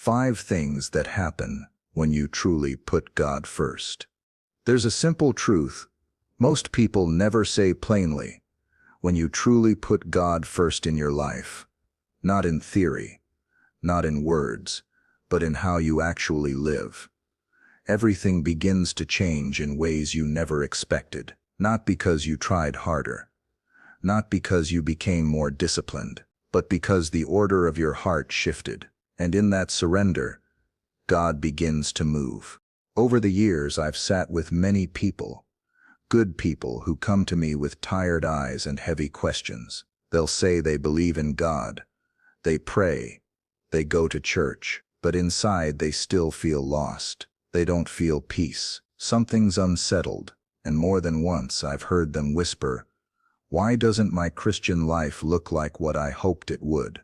5 things that happen when you truly put God first. There's a simple truth most people never say plainly. When you truly put God first in your life, not in theory, not in words, but in how you actually live, everything begins to change in ways you never expected. Not because you tried harder, not because you became more disciplined, but because the order of your heart shifted. And in that surrender, God begins to move. Over the years, I've sat with many people, good people who come to me with tired eyes and heavy questions. They'll say they believe in God, they pray, they go to church, but inside they still feel lost. They don't feel peace. Something's unsettled, and more than once I've heard them whisper, "Why doesn't my Christian life look like what I hoped it would?"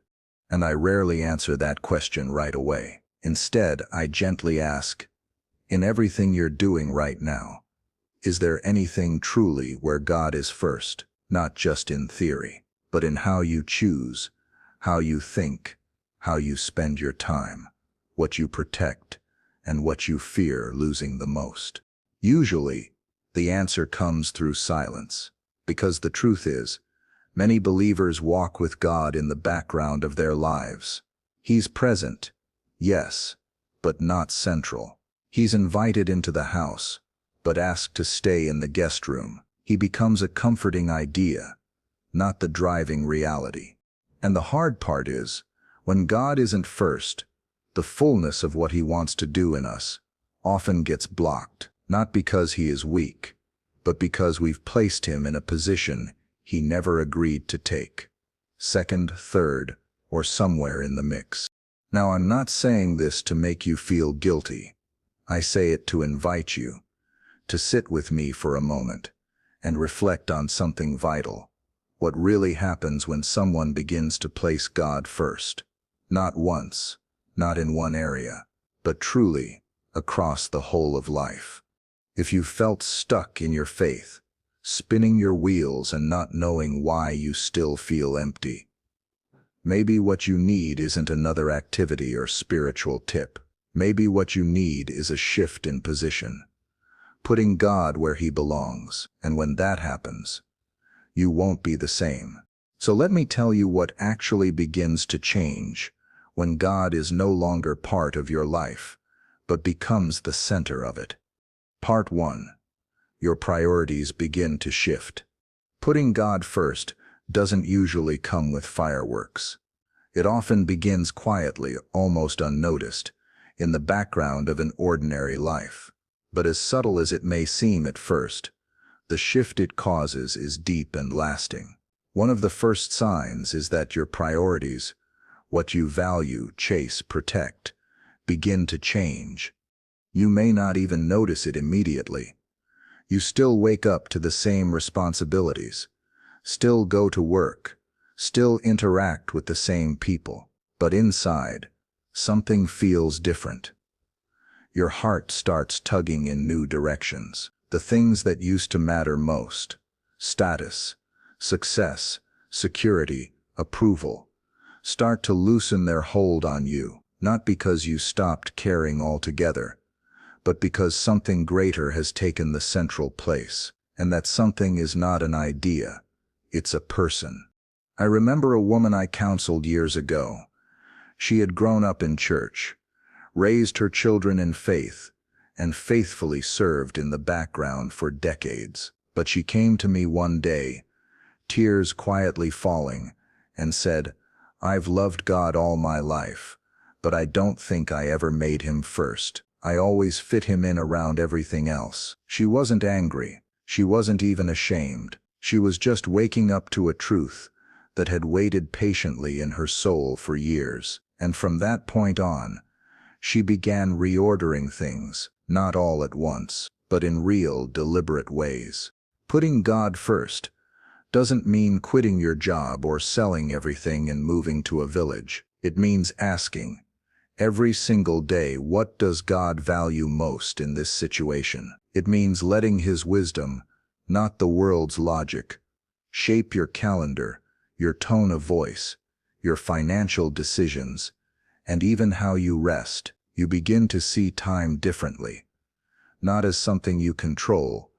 And I rarely answer that question right away. Instead, I gently ask, in everything you're doing right now, is there anything truly where God is first, not just in theory, but in how you choose, how you think, how you spend your time, what you protect, and what you fear losing the most? Usually, the answer comes through silence, because the truth is, many believers walk with God in the background of their lives. He's present, yes, but not central. He's invited into the house, but asked to stay in the guest room. He becomes a comforting idea, not the driving reality. And the hard part is, when God isn't first, the fullness of what He wants to do in us often gets blocked, not because He is weak, but because we've placed Him in a position He never agreed to take. Second, third, or somewhere in the mix. Now, I'm not saying this to make you feel guilty. I say it to invite you to sit with me for a moment and reflect on something vital. What really happens when someone begins to place God first? Not once, not in one area, but truly across the whole of life. If you felt stuck in your faith, spinning your wheels and not knowing why you still feel empty, maybe what you need isn't another activity or spiritual tip. Maybe what you need is a shift in position, putting God where He belongs. And when that happens, you won't be the same. So let me tell you what actually begins to change when God is no longer part of your life, but becomes the center of it. Part 1. Your priorities begin to shift. Putting God first doesn't usually come with fireworks. It often begins quietly, almost unnoticed, in the background of an ordinary life. But as subtle as it may seem at first, the shift it causes is deep and lasting. One of the first signs is that your priorities, what you value, chase, protect, begin to change. You may not even notice it immediately. You still wake up to the same responsibilities, still go to work, still interact with the same people. But inside, something feels different. Your heart starts tugging in new directions. The things that used to matter most, status, success, security, approval, start to loosen their hold on you, not because you stopped caring altogether, but because something greater has taken the central place. And that something is not an idea, it's a person. I remember a woman I counseled years ago. She had grown up in church, raised her children in faith, and faithfully served in the background for decades. But she came to me one day, tears quietly falling, and said, "I've loved God all my life, but I don't think I ever made Him first. I always fit Him in around everything else." She wasn't angry. She wasn't even ashamed. She was just waking up to a truth that had waited patiently in her soul for years. And from that point on, she began reordering things, not all at once, but in real, deliberate ways. Putting God first doesn't mean quitting your job or selling everything and moving to a village. It means asking, every single day, what does God value most in this situation? It means letting His wisdom, not the world's logic, shape your calendar, your tone of voice, your financial decisions, And even how you rest, you begin to see time differently. Not as something you control,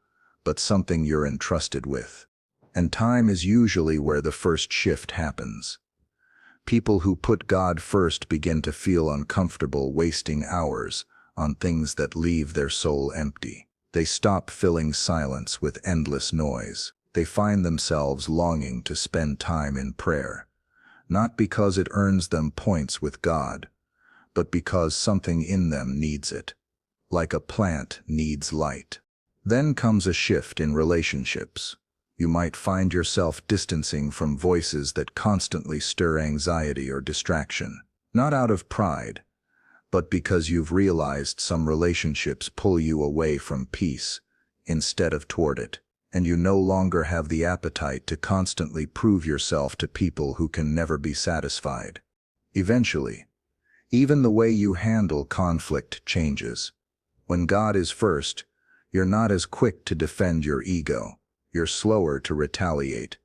but something you're entrusted with. And time is usually where the first shift happens. People who put God first begin to feel uncomfortable wasting hours on things that leave their soul empty. They stop filling silence with endless noise. They find themselves longing to spend time in prayer, not because it earns them points with God, but because something in them needs it, like a plant needs light. Then comes a shift in relationships. You might find yourself distancing from voices that constantly stir anxiety or distraction, not out of pride, but because you've realized some relationships pull you away from peace instead of toward it, and you no longer have the appetite to constantly prove yourself to people who can never be satisfied. Eventually, even the way you handle conflict changes. When God is first, you're not as quick to defend your ego. You're slower to retaliate,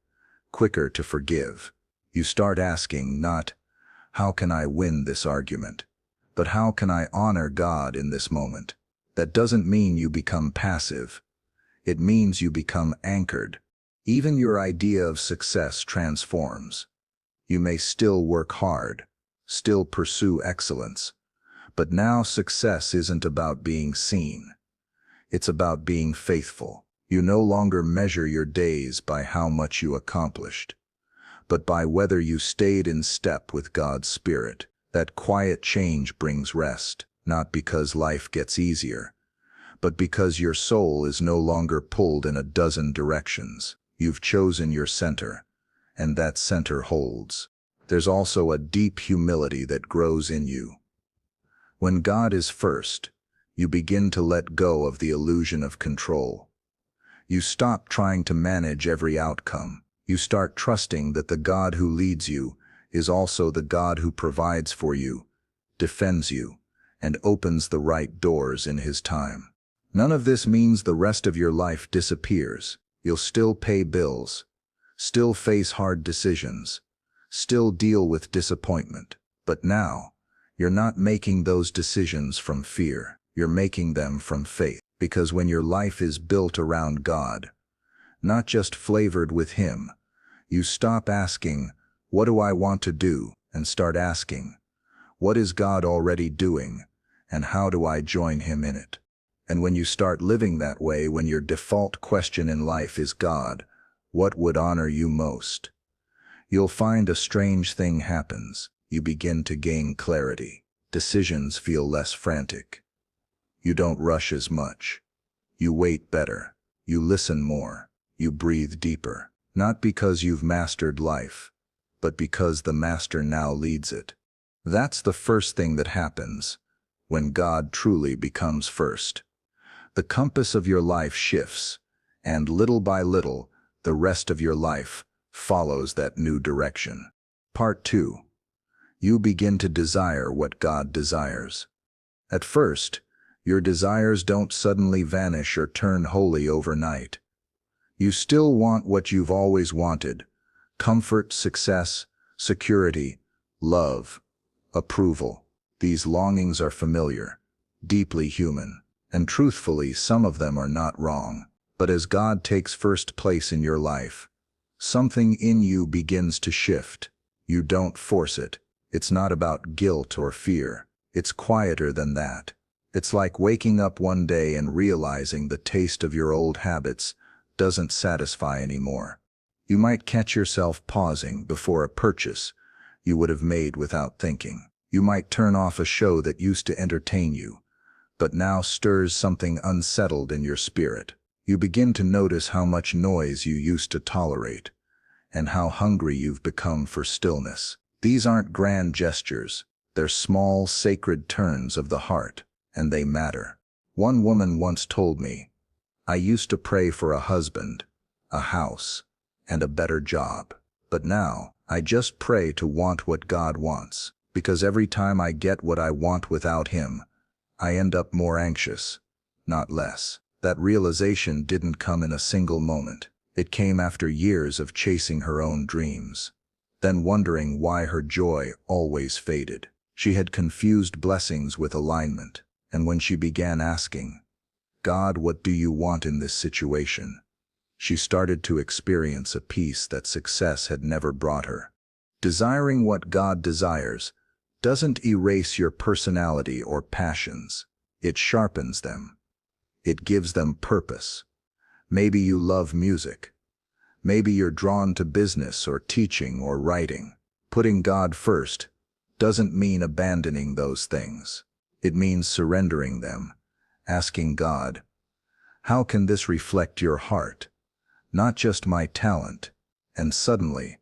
quicker to forgive. You start asking not, how can I win this argument? But how can I honor God in this moment? That doesn't mean you become passive. It means you become anchored. Even your idea of success transforms. You may still work hard, still pursue excellence, but now success isn't about being seen. It's about being faithful. You no longer measure your days by how much you accomplished, but by whether you stayed in step with God's Spirit. That quiet change brings rest, not because life gets easier, but because your soul is no longer pulled in a dozen directions. You've chosen your center, and that center holds. There's also a deep humility that grows in you. When God is first, you begin to let go of the illusion of control. You stop trying to manage every outcome. You start trusting that the God who leads you is also the God who provides for you, defends you, and opens the right doors in His time. None of this means the rest of your life disappears. You'll still pay bills, still face hard decisions, still deal with disappointment. But now, you're not making those decisions from fear. You're making them from faith. Because when your life is built around God, not just flavored with Him, you stop asking, what do I want to do? And start asking, what is God already doing? And how do I join Him in it? And when you start living that way, when your default question in life is God, what would honor you most? You'll find a strange thing happens. You begin to gain clarity. Decisions feel less frantic. You don't rush as much. You wait better. You listen more. You breathe deeper. Not because you've mastered life, but because the Master now leads it. That's the first thing that happens when God truly becomes first. The compass of your life shifts, and little by little, the rest of your life follows that new direction. Part 2. You begin to desire what God desires. At first, your desires don't suddenly vanish or turn holy overnight. You still want what you've always wanted: comfort, success, security, love, approval. These longings are familiar, deeply human, and truthfully, some of them are not wrong. But as God takes first place in your life, something in you begins to shift. You don't force it. It's not about guilt or fear. It's quieter than that. It's like waking up one day and realizing the taste of your old habits doesn't satisfy anymore. You might catch yourself pausing before a purchase you would have made without thinking. You might turn off a show that used to entertain you, but now stirs something unsettled in your spirit. You begin to notice how much noise you used to tolerate, and how hungry you've become for stillness. These aren't grand gestures. They're small, sacred turns of the heart, and they matter. One woman once told me, I used to pray for a husband, a house, and a better job. But now, I just pray to want what God wants, because every time I get what I want without Him, I end up more anxious, not less. That realization didn't come in a single moment. It came after years of chasing her own dreams, then wondering why her joy always faded. She had confused blessings with alignment, and when she began asking, "God, what do you want in this situation?" she started to experience a peace that success had never brought her. Desiring what God desires doesn't erase your personality or passions. It sharpens them. It gives them purpose. Maybe you love music. Maybe you're drawn to business or teaching or writing. Putting God first doesn't mean abandoning those things. It means surrendering them, asking God, "How can this reflect your heart? Not just my talent." And suddenly,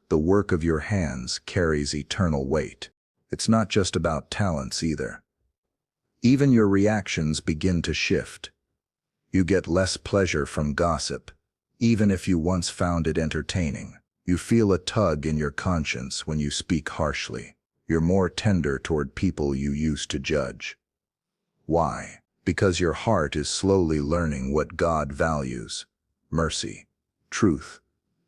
the work of your hands carries eternal weight. It's not just about talents either. Even your reactions begin to shift. You get less pleasure from gossip, even if you once found it entertaining. You feel a tug in your conscience when you speak harshly. You're more tender toward people you used to judge. Why? Because your heart is slowly learning what God values: mercy, truth,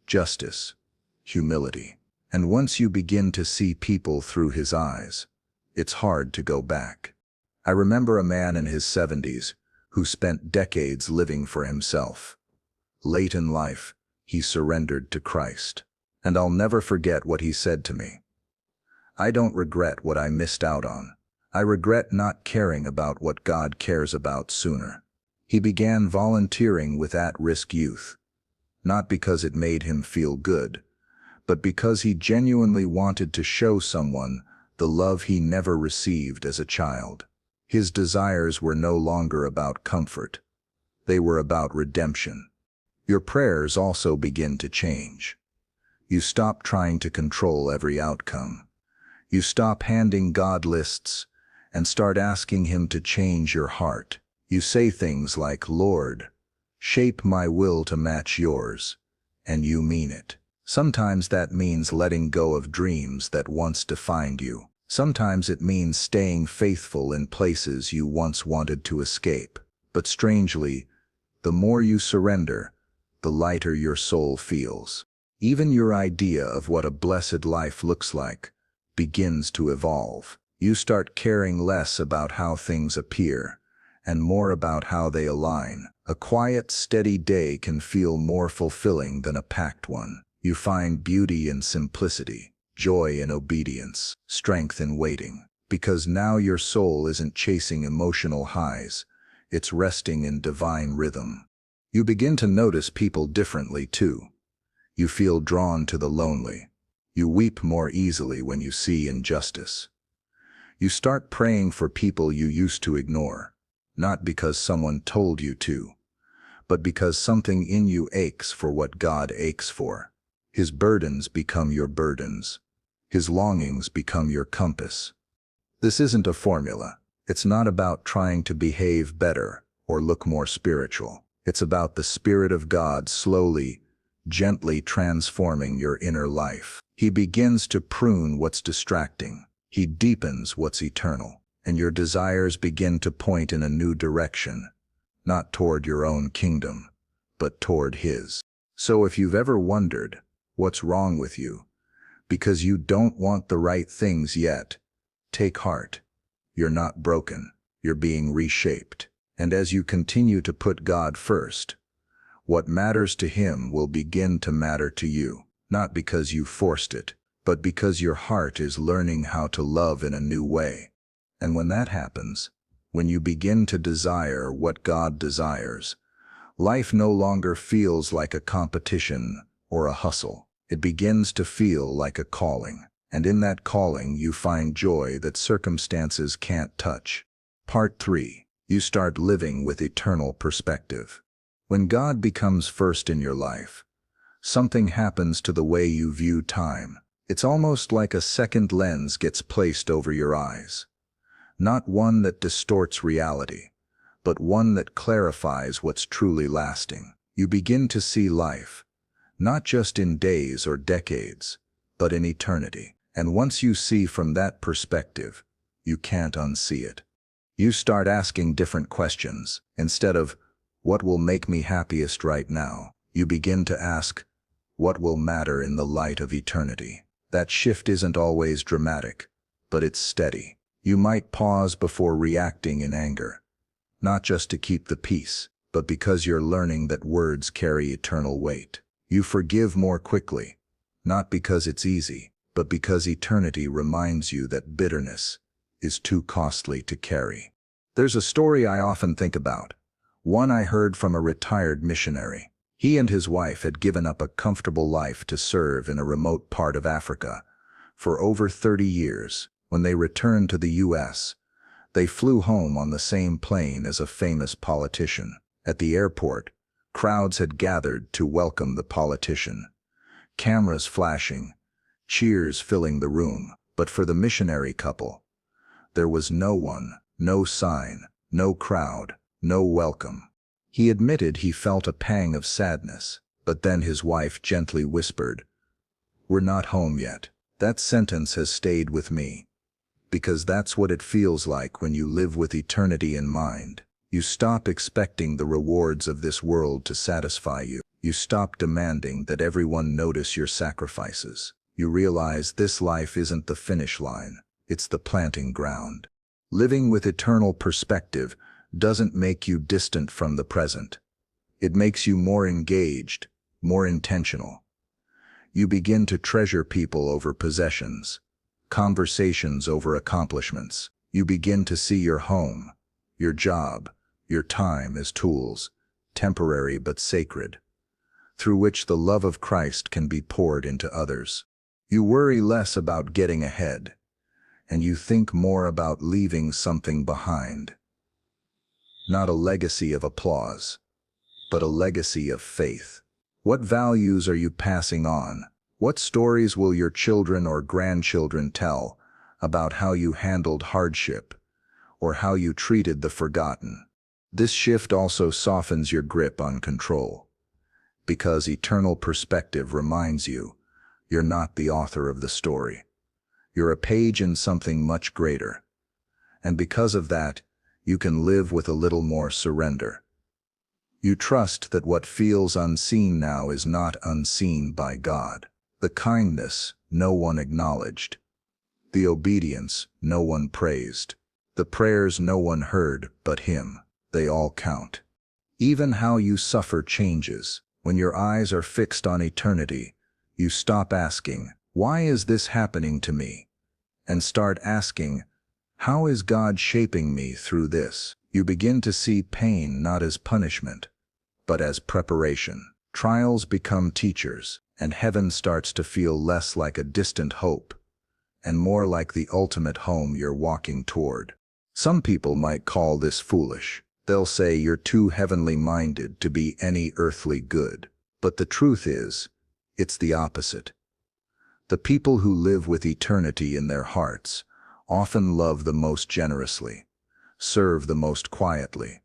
justice, humility. And once you begin to see people through His eyes, it's hard to go back. I remember a man in his 70s who spent decades living for himself. Late in life, he surrendered to Christ. And I'll never forget what he said to me. "I don't regret what I missed out on. I regret not caring about what God cares about sooner." He began volunteering with at-risk youth, not because it made him feel good, but because he genuinely wanted to show someone the love he never received as a child. His desires were no longer about comfort. They were about redemption. Your prayers also begin to change. You stop trying to control every outcome. You stop handing God lists and start asking Him to change your heart. You say things like, "Lord, shape my will to match yours," and you mean it. Sometimes that means letting go of dreams that once defined you. Sometimes it means staying faithful in places you once wanted to escape. But strangely, the more you surrender, the lighter your soul feels. Even your idea of what a blessed life looks like begins to evolve. You start caring less about how things appear and more about how they align. A quiet, steady day can feel more fulfilling than a packed one. You find beauty in simplicity, joy in obedience, strength in waiting, because now your soul isn't chasing emotional highs, it's resting in divine rhythm. You begin to notice people differently too. You feel drawn to the lonely. You weep more easily when you see injustice. You start praying for people you used to ignore, not because someone told you to, but because something in you aches for what God aches for. His burdens become your burdens. His longings become your compass. This isn't a formula. It's not about trying to behave better or look more spiritual. It's about the Spirit of God slowly, gently transforming your inner life. He begins to prune what's distracting. He deepens what's eternal. And your desires begin to point in a new direction, not toward your own kingdom, but toward His. So if you've ever wondered what's wrong with you, because you don't want the right things yet, take heart. You're not broken. You're being reshaped. And as you continue to put God first, what matters to Him will begin to matter to you, not because you forced it, but because your heart is learning how to love in a new way. And when that happens, when you begin to desire what God desires, life no longer feels like a competition or a hustle. It begins to feel like a calling, and in that calling you find joy that circumstances can't touch. Part 3. You start living with eternal perspective. When God becomes first in your life, something happens to the way you view time. It's almost like a second lens gets placed over your eyes. Not one that distorts reality, but one that clarifies what's truly lasting. You begin to see life, not just in days or decades, but in eternity. And once you see from that perspective, you can't unsee it. You start asking different questions. Instead of, "What will make me happiest right now?" you begin to ask, "What will matter in the light of eternity?" That shift isn't always dramatic, but it's steady. You might pause before reacting in anger, not just to keep the peace, but because you're learning that words carry eternal weight. You forgive more quickly, not because it's easy, but because eternity reminds you that bitterness is too costly to carry. There's a story I often think about, one I heard from a retired missionary. He and his wife had given up a comfortable life to serve in a remote part of Africa. For over 30 years, when they returned to the U.S., they flew home on the same plane as a famous politician. At the airport, crowds had gathered to welcome the politician, cameras flashing, cheers filling the room. But for the missionary couple, there was no one, no sign, no crowd, no welcome. He admitted he felt a pang of sadness, but then his wife gently whispered, "We're not home yet." That sentence has stayed with me, because that's what it feels like when you live with eternity in mind. You stop expecting the rewards of this world to satisfy you. You stop demanding that everyone notice your sacrifices. You realize this life isn't the finish line, it's the planting ground. Living with eternal perspective doesn't make you distant from the present. It makes you more engaged, more intentional. You begin to treasure people over possessions, conversations over accomplishments. You begin to see your home, your job, your time as tools, temporary but sacred, through which the love of Christ can be poured into others. You worry less about getting ahead, and you think more about leaving something behind. Not a legacy of applause, but a legacy of faith. What values are you passing on? What stories will your children or grandchildren tell about how you handled hardship or how you treated the forgotten? This shift also softens your grip on control, because eternal perspective reminds you you're not the author of the story. You're a page in something much greater. And because of that, you can live with a little more surrender. You trust that what feels unseen now is not unseen by God. The kindness no one acknowledged, the obedience no one praised, the prayers no one heard but Him, they all count. Even how you suffer changes. When your eyes are fixed on eternity, you stop asking, "Why is this happening to me?" and start asking, "How is God shaping me through this?" You begin to see pain not as punishment, but as preparation. Trials become teachers, and heaven starts to feel less like a distant hope, and more like the ultimate home you're walking toward. Some people might call this foolish. They'll say you're too heavenly minded to be any earthly good. But the truth is, it's the opposite. The people who live with eternity in their hearts often love the most generously, serve the most quietly,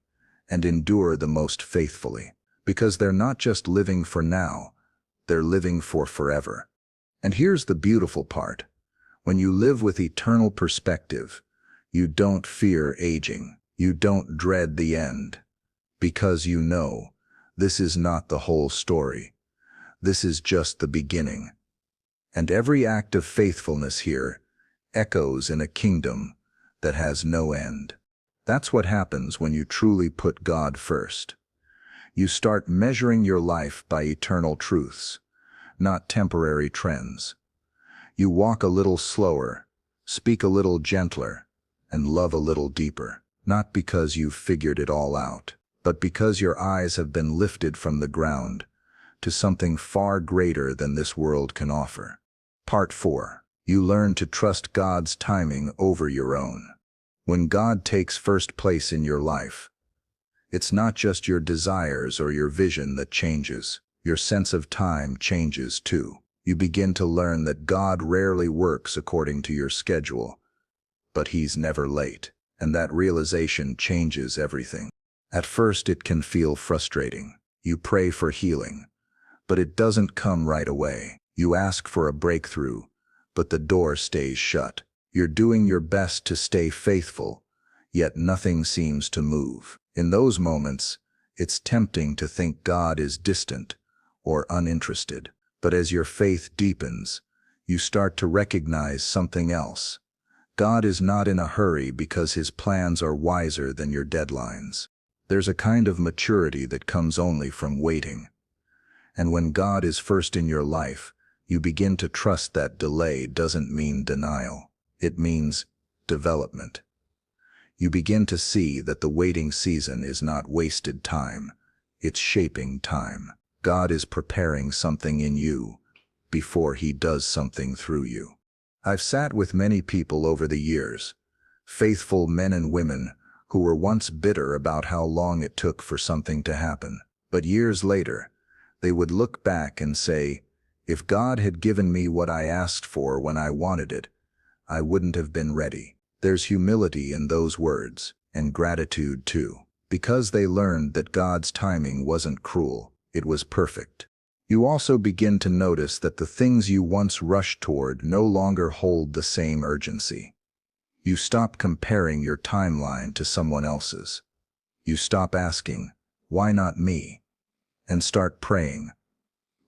and endure the most faithfully, because they're not just living for now, they're living for forever. And here's the beautiful part. When you live with eternal perspective, you don't fear aging. You don't dread the end, because you know this is not the whole story. This is just the beginning. And every act of faithfulness here echoes in a kingdom that has no end. That's what happens when you truly put God first. You start measuring your life by eternal truths, not temporary trends. You walk a little slower, speak a little gentler, and love a little deeper. Not because you've figured it all out, but because your eyes have been lifted from the ground to something far greater than this world can offer. Part 4. You learn to trust God's timing over your own. When God takes first place in your life, it's not just your desires or your vision that changes. Your sense of time changes too. You begin to learn that God rarely works according to your schedule, but He's never late. And that realization changes everything. At first it can feel frustrating. You pray for healing, but it doesn't come right away. You ask for a breakthrough, but the door stays shut. You're doing your best to stay faithful, yet nothing seems to move. In those moments, it's tempting to think God is distant or uninterested. But as your faith deepens, you start to recognize something else. God is not in a hurry because his plans are wiser than your deadlines. There's a kind of maturity that comes only from waiting. And when God is first in your life, you begin to trust that delay doesn't mean denial. It means development. You begin to see that the waiting season is not wasted time. It's shaping time. God is preparing something in you before he does something through you. I've sat with many people over the years, faithful men and women who were once bitter about how long it took for something to happen. But years later, they would look back and say, if God had given me what I asked for when I wanted it, I wouldn't have been ready. There's humility in those words, and gratitude too, because they learned that God's timing wasn't cruel, it was perfect. You also begin to notice that the things you once rushed toward no longer hold the same urgency. You stop comparing your timeline to someone else's. You stop asking, why not me? And start praying,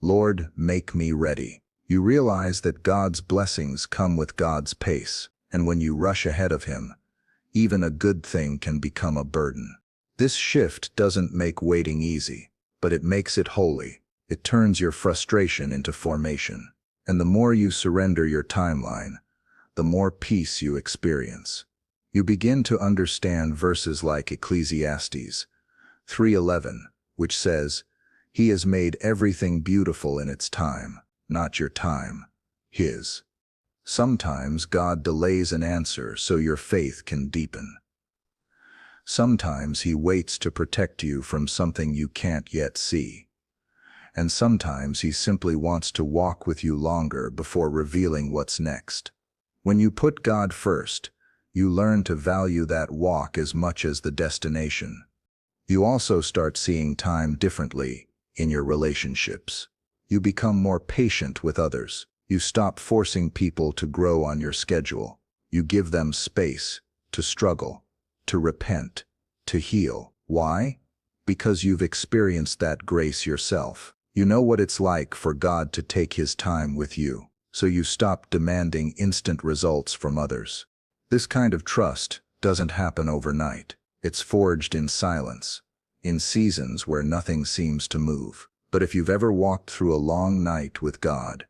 Lord, make me ready. You realize that God's blessings come with God's pace, and when you rush ahead of him, even a good thing can become a burden. This shift doesn't make waiting easy, but it makes it holy. It turns your frustration into formation. And the more you surrender your timeline, the more peace you experience. You begin to understand verses like Ecclesiastes 3:11, which says, he has made everything beautiful in its time, not your time, his. Sometimes God delays an answer so your faith can deepen. Sometimes he waits to protect you from something you can't yet see. And sometimes he simply wants to walk with you longer before revealing what's next. When you put God first, you learn to value that walk as much as the destination. You also start seeing time differently in your relationships. You become more patient with others. You stop forcing people to grow on your schedule. You give them space to struggle, to repent, to heal. Why? Because you've experienced that grace yourself. You know what it's like for God to take his time with you, so you stop demanding instant results from others. This kind of trust doesn't happen overnight. It's forged in silence, in seasons where nothing seems to move. But if you've ever walked through a long night with God,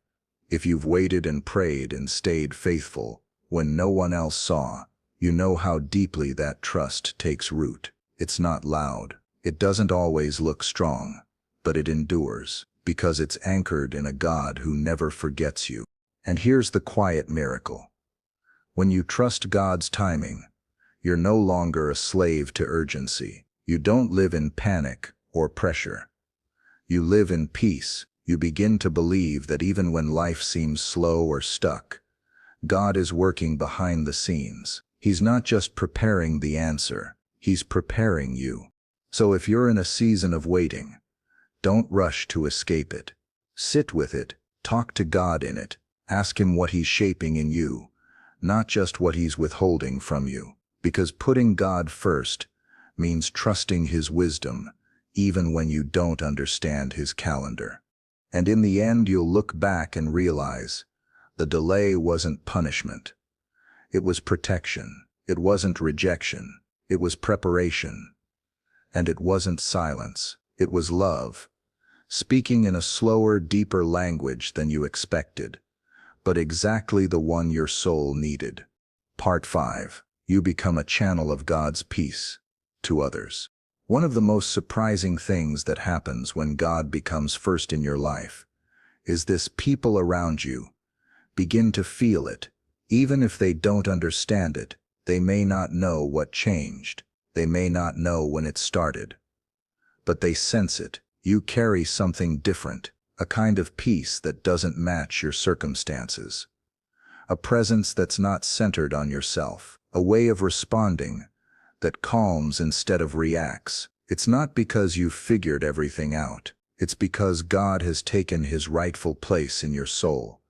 if you've waited and prayed and stayed faithful when no one else saw, you know how deeply that trust takes root. It's not loud. It doesn't always look strong, but it endures because it's anchored in a God who never forgets you. And here's the quiet miracle. When you trust God's timing, you're no longer a slave to urgency. You don't live in panic or pressure. You live in peace. You begin to believe that even when life seems slow or stuck, God is working behind the scenes. He's not just preparing the answer, he's preparing you. So if you're in a season of waiting, don't rush to escape it. Sit with it, talk to God in it, ask him what he's shaping in you, not just what he's withholding from you. Because putting God first means trusting his wisdom, even when you don't understand his calendar. And in the end, you'll look back and realize the delay wasn't punishment. It was protection. It wasn't rejection. It was preparation. And it wasn't silence. It was love, speaking in a slower, deeper language than you expected, but exactly the one your soul needed. Part 5. You become a channel of God's peace to others. One of the most surprising things that happens when God becomes first in your life is this: people around you begin to feel it. Even if they don't understand it, they may not know what changed. They may not know when it started. But they sense it. You carry something different, a kind of peace that doesn't match your circumstances. A presence that's not centered on yourself. A way of responding that calms instead of reacts. It's not because you've figured everything out. It's because God has taken his rightful place in your soul.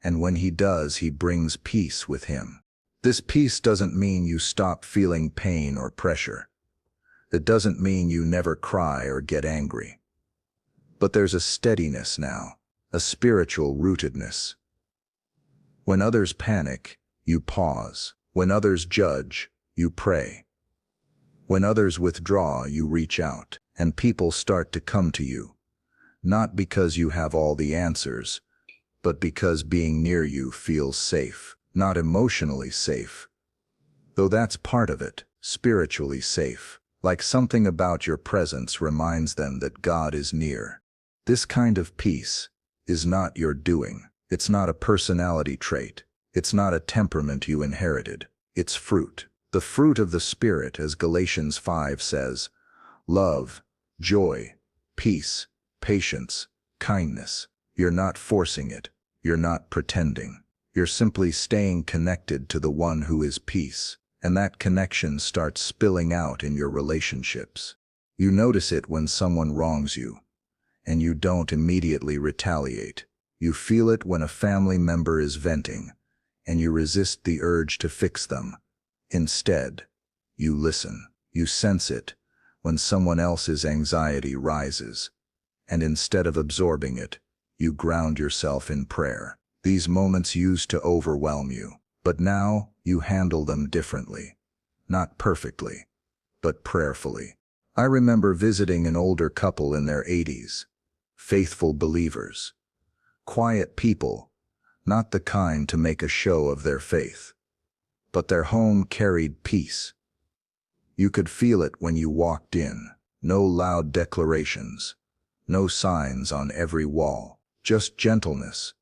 And when he does, he brings peace with him. This peace doesn't mean you stop feeling pain or pressure. It doesn't mean you never cry or get angry. But there's a steadiness now, a spiritual rootedness. When others panic, you pause. When others judge, you pray. When others withdraw, you reach out, and people start to come to you. Not because you have all the answers, but because being near you feels safe, not emotionally safe. Though that's part of it, spiritually safe. Like something about your presence reminds them that God is near. This kind of peace is not your doing. It's not a personality trait. It's not a temperament you inherited. It's fruit. The fruit of the Spirit, as Galatians 5 says, love, joy, peace, patience, kindness. You're not forcing it. You're not pretending. You're simply staying connected to the one who is peace. And that connection starts spilling out in your relationships. You notice it when someone wrongs you, and you don't immediately retaliate. You feel it when a family member is venting, and you resist the urge to fix them. Instead, you listen. You sense it when someone else's anxiety rises, and instead of absorbing it, you ground yourself in prayer. These moments used to overwhelm you, but now you handle them differently. Not perfectly, but prayerfully. I remember visiting an older couple in their 80s, faithful believers, quiet people, not the kind to make a show of their faith. But their home carried peace. You could feel it when you walked in. No loud declarations, no signs on every wall, just gentleness,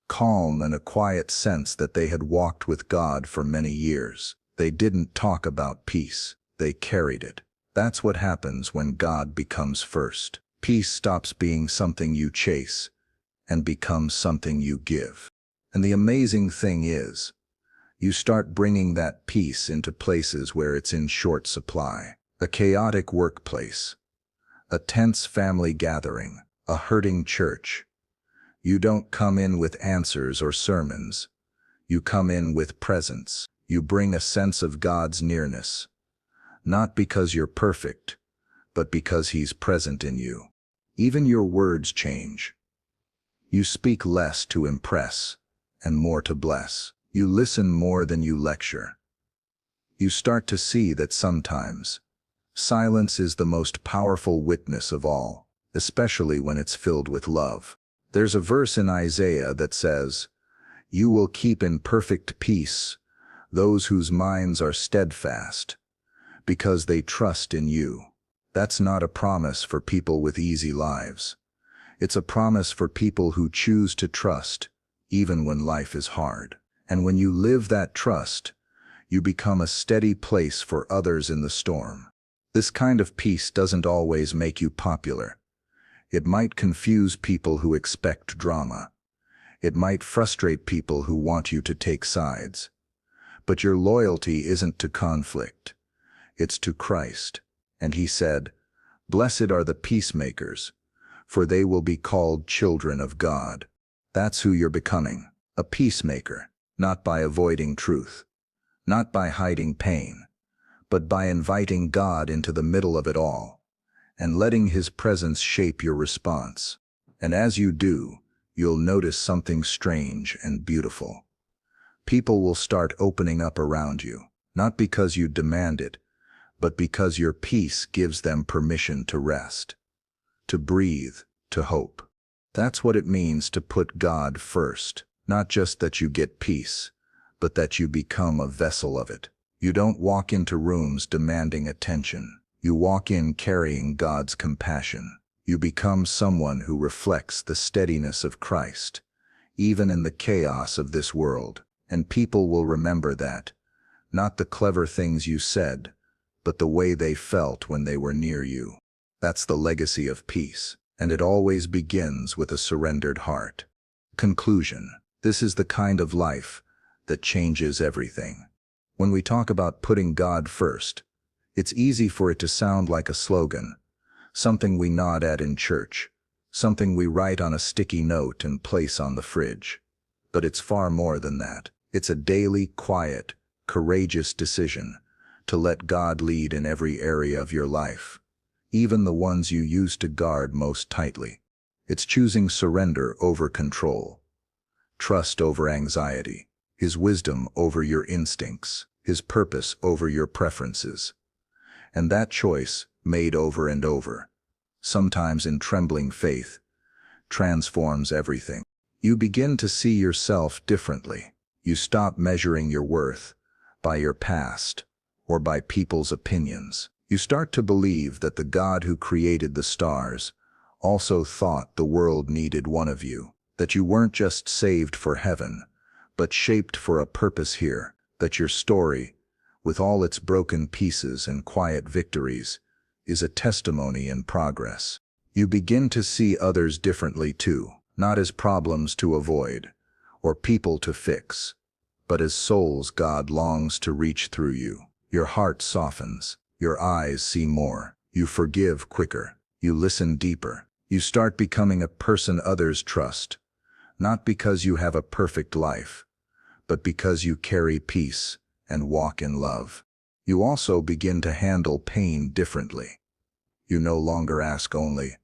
calm, and a quiet sense that they had walked with God for many years. They didn't talk about peace, they carried it. That's what happens when God becomes first. Peace stops being something you chase and becomes something you give. And the amazing thing is, you start bringing that peace into places where it's in short supply. A chaotic workplace, a tense family gathering, a hurting church. You don't come in with answers or sermons. You come in with presence. You bring a sense of God's nearness. Not because you're perfect, but because He's present in you. Even your words change. You speak less to impress and more to bless. You listen more than you lecture. You start to see that sometimes silence is the most powerful witness of all, especially when it's filled with love. There's a verse in Isaiah that says, "You will keep in perfect peace those whose minds are steadfast, because they trust in you." That's not a promise for people with easy lives. It's a promise for people who choose to trust, even when life is hard. And when you live that trust, you become a steady place for others in the storm. This kind of peace doesn't always make you popular. It might confuse people who expect drama. It might frustrate people who want you to take sides. But your loyalty isn't to conflict. It's to Christ. And He said, "Blessed are the peacemakers, for they will be called children of God." That's who you're becoming, a peacemaker. Not by avoiding truth, not by hiding pain, but by inviting God into the middle of it all, and letting His presence shape your response. And as you do, you'll notice something strange and beautiful. People will start opening up around you, not because you demand it, but because your peace gives them permission to rest, to breathe, to hope. That's what it means to put God first. Not just that you get peace, but that you become a vessel of it. You don't walk into rooms demanding attention. You walk in carrying God's compassion. You become someone who reflects the steadiness of Christ, even in the chaos of this world. And people will remember that, not the clever things you said, but the way they felt when they were near you. That's the legacy of peace, and it always begins with a surrendered heart. Conclusion. This is the kind of life that changes everything. When we talk about putting God first, it's easy for it to sound like a slogan, something we nod at in church, something we write on a sticky note and place on the fridge. But it's far more than that. It's a daily, quiet, courageous decision to let God lead in every area of your life, even the ones you used to guard most tightly. It's choosing surrender over control, trust over anxiety, His wisdom over your instincts. His purpose over your preferences. And that choice, made over and over, sometimes in trembling faith, transforms everything. You begin to see yourself differently. You stop measuring your worth by your past or by people's opinions. You start to believe that the God who created the stars also thought the world needed one of you, that you weren't just saved for heaven, but shaped for a purpose here, that your story, with all its broken pieces and quiet victories, is a testimony in progress. You begin to see others differently too, not as problems to avoid or people to fix, but as souls God longs to reach through you. Your heart softens, your eyes see more, you forgive quicker, you listen deeper. You start becoming a person others trust, not because you have a perfect life, but because you carry peace and walk in love. You also begin to handle pain differently. You no longer ask only,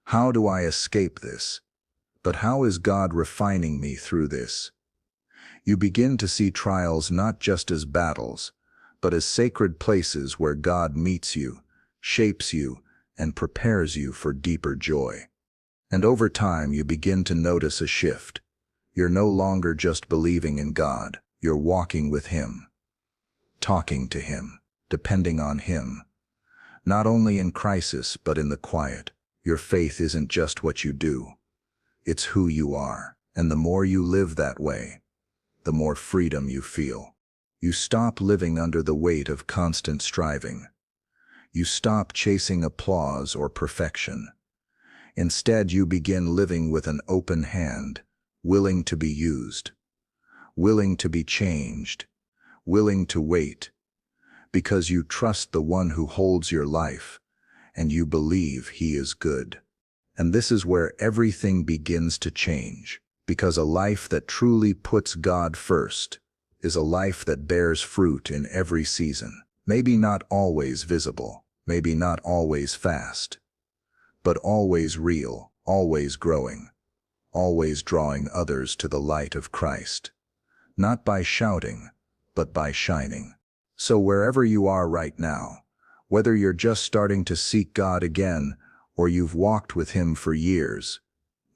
"How do I escape this?" but "How is God refining me through this?" You begin to see trials not just as battles, but as sacred places where God meets you, shapes you, and prepares you for deeper joy. And over time you begin to notice a shift. You're no longer just believing in God, you're walking with Him, talking to Him, depending on Him. Not only in crisis, but in the quiet. Your faith isn't just what you do, it's who you are. And the more you live that way, the more freedom you feel. You stop living under the weight of constant striving. You stop chasing applause or perfection. Instead, you begin living with an open hand, willing to be used, willing to be changed, willing to wait, because you trust the one who holds your life, and you believe He is good. And this is where everything begins to change, because a life that truly puts God first is a life that bears fruit in every season. Maybe not always visible, maybe not always fast, but always real, always growing, always drawing others to the light of Christ. Not by shouting, but by shining. So wherever you are right now, whether you're just starting to seek God again or you've walked with Him for years,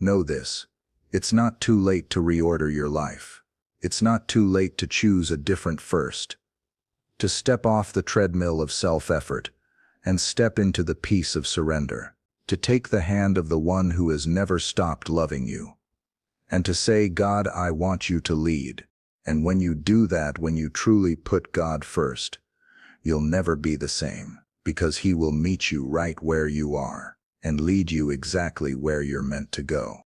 know this: it's not too late to reorder your life. It's not too late to choose a different first, to step off the treadmill of self-effort and step into the peace of surrender, to take the hand of the one who has never stopped loving you, and to say, "God, I want you to lead." And when you do that, when you truly put God first, you'll never be the same, because He will meet you right where you are and lead you exactly where you're meant to go.